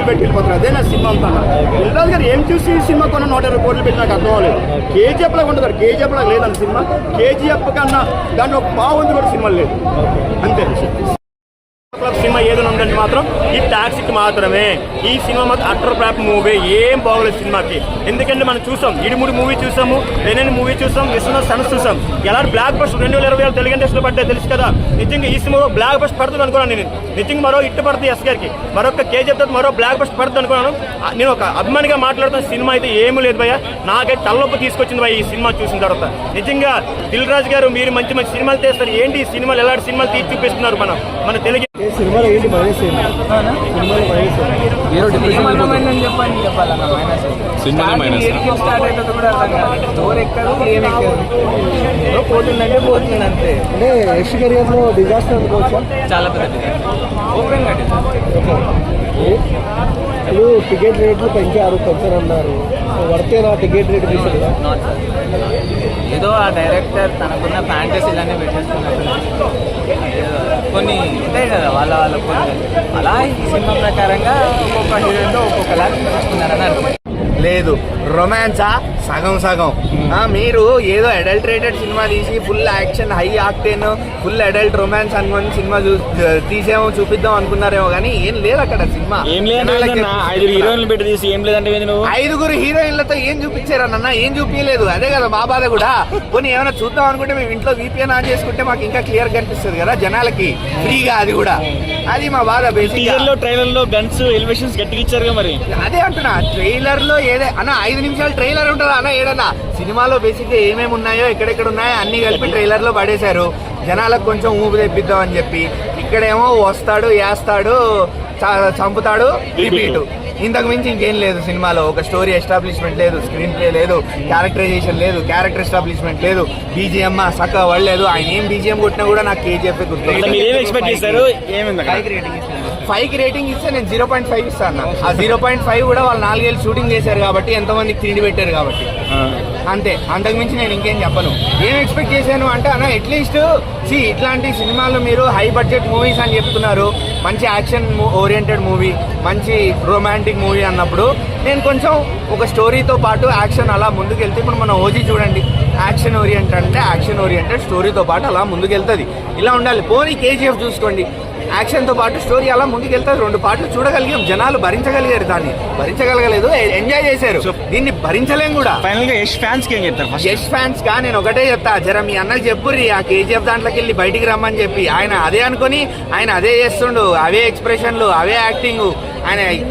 పెట్టి వెళ్ళిపోతారు. అదే నా సినిమా అంతా. దిల్రాజు గారు ఏం చూసి సినిమా కొన్న 120 కోట్లు పెట్టి నాకు అర్థం అవ్వలేదు. కేజీఎఫ్ లాగా ఉంటుంది, కేజీఎఫ్ లాగా లేదన్న సినిమా. కేజీఎఫ్ కన్నా దాంట్లో ఒక బాగుంది కూడా సినిమా లేదు అంతే. సినిమా ఏదైనా ఉందంటే మాత్రం ఈ టాక్సీకి మాత్రమే. ఈ సినిమా మాత్రం అటర్ ప్లాప్ మూవీ, ఏం బాగోలేదు సినిమాకి. ఎందుకంటే మనం చూసాం, ఇడిముడి మూవీ చూసాము, లేనని మూవీ చూసాం, విశ్వనాథ్ సన్స్ చూసాం. ఎలా బ్లాక్ బస్ట్ 2020 తెలుగు ఇండస్ట్రీలో పడ్డాయి తెలుసు కదా. నిజంగా ఈ సినిమా బ్లాక్ బస్ట్ పడుతుంది అనుకున్నాను నేను. నిజంగా మరో ఇట్టు పడుతుంది ఎస్ గారికి, మరొక కేజీఎఫ్ తర్వాత మరో బ్లాక్ బస్ట్ పడుతుంది అనుకున్నాను. నేను ఒక అభిమానిగా మాట్లాడుతున్న సినిమా అయితే ఏమీ లేదు భయ్య. నాకైతే తలనొప్పి తీసుకొచ్చింది భయ్య ఈ సినిమా చూసిన తర్వాత. నిజంగా దిల్ రాజు గారు మీరు మంచి మంచి సినిమాలు తీస్తారు, ఏంటి ఈ సినిమాలు ఎలాంటి సినిమాలు తీసి చూపిస్తున్నారు మన తెలుగు సినిమాలో ఏంటి మైనస్ పోతుందంటే పోతుంది అంతే. అంటే నెక్స్ట్ కెరియర్ లో డిజాస్టర్ అనుకోవచ్చా? చాలా పెద్ద ఓపెన్ గా ఇప్పుడు టికెట్ రేట్లు పెంచారన్నారు. వర్తేనా టికెట్ రేట్ ఏదో ఆ డైరెక్టర్ తనకున్న ఫ్యాంటసీలన్నీ పెట్టేస్తున్నారు. కొన్ని ఉంటాయి కదా వాళ్ళ కొన్ని అలా ఈ సినిమా ప్రకారంగా ఒక్కొక్క హీరోయిన్లో ఒక్కొక్కలాగా చూపిస్తున్నారని అర్థం. లేదు రొమాన్సా సగం సగం. మీరు ఏదో అడల్టరేటెడ్ సినిమా తీసి full action high octane full adult romance అనుకుని సినిమా తీసేమో చూపిద్దాం అనుకున్నారేమో కానీ ఏం లేదు అక్కడ సినిమా. ఐదుగురు హీరోయిన్లతో ఏం చూపించారన్న, ఏం చూపించలేదు. అదే కదా మా బాధ కూడా. కొన్ని ఏమైనా చూద్దాం అనుకుంటే మేము ఇంట్లో VPN ఆన్ చేసుకుంటే మాకు ఇంకా క్లియర్ కనిపిస్తుంది కదా జనాలకి ఫ్రీగా. అది కూడా అది మా బాధ. బేసిక్ ట్రైలర్ లో గన్స్ ఎలివేషన్స్ గట్టిగా ఇచ్చారు మరి. అదే అంటున్నా, ట్రైలర్ లో ఏదే అన్న 5 నిమిషాలు ట్రైలర్ ఉంటుందా అన్న ఏడన్నా. సినిమాలో బేసిక్ గా ఏమేమి ఉన్నాయో ఎక్కడెక్కడ ఉన్నాయో అన్ని కలిపి ట్రైలర్ లో పడేశారు జనాలకు కొంచెం ఊపు తెప్పిద్దాం అని చెప్పి. ఇక్కడేమో వస్తాడు, వేస్తాడు, చంపుతాడు, రిపీట్. ఇంతకు మించి ఇంకేం లేదు సినిమాలో. ఒక స్టోరీ ఎస్టాబ్లిష్మెంట్ లేదు, స్క్రీన్ ప్లే లేదు, క్యారెక్టరైజేషన్ లేదు, క్యారెక్టర్ ఎస్టాబ్లిష్మెంట్ లేదు, BGM చక్కగా పడలేదు. ఆయన ఏం BGM కొట్టినా కూడా నాకు KGF గుర్తు. 5కి రేటింగ్ ఇస్తే నేను 0.5 ఇస్తాను. ఆ 0.5 కూడా వాళ్ళు 4 ఏళ్ళు షూటింగ్ చేశారు కాబట్టి, ఎంతమందికి తిండి పెట్టారు కాబట్టి అంతే. అంతకుమించి నేను ఇంకేం చెప్పను. ఏం ఎక్స్పెక్ట్ చేశాను అంటే అన్న అట్లీస్ట్ ఇట్లాంటి సినిమాలు మీరు హై బడ్జెట్ మూవీస్ అని చెప్తున్నారు, మంచి యాక్షన్ ఓరియంటెడ్ మూవీ, మంచి రొమాంటిక్ మూవీ అన్నప్పుడు నేను కొంచెం ఒక స్టోరీతో పాటు యాక్షన్ అలా ముందుకెళ్తే, ఇప్పుడు మన ఓజీ చూడండి యాక్షన్ ఓరియంటెడ్ అంటే యాక్షన్ ఓరియంటెడ్ స్టోరీతో పాటు అలా ముందుకెళ్తుంది. ఇలా ఉండాలి. పోనీ KGF చూసుకోండి, యాక్షన్తో పాటు స్టోరీ అలా ముందుకెళ్తారు. 2 పాటలు చూడగలిగాం, జనాలు భరించగలిగారు. దాన్ని భరించగలగలేదు, ఎంజాయ్ చేశారు. దీన్ని భరించలేం కూడా. ఫైనల్ గా యష్ ఫ్యాన్స్ కి ఏం చెప్తారు? యష్ ఫ్యాన్స్ గా నేను ఒకటే చెప్తా, జర మీ అన్నకి చెప్పుర్రి ఆ KGF దాంట్లోకి వెళ్ళి బయటికి రమ్మని చెప్పి. ఆయన అదే అనుకుని ఆయన అదే చేస్తుండు, అవే ఎక్స్ప్రెషన్లు, అవే యాక్టింగ్. ఆయన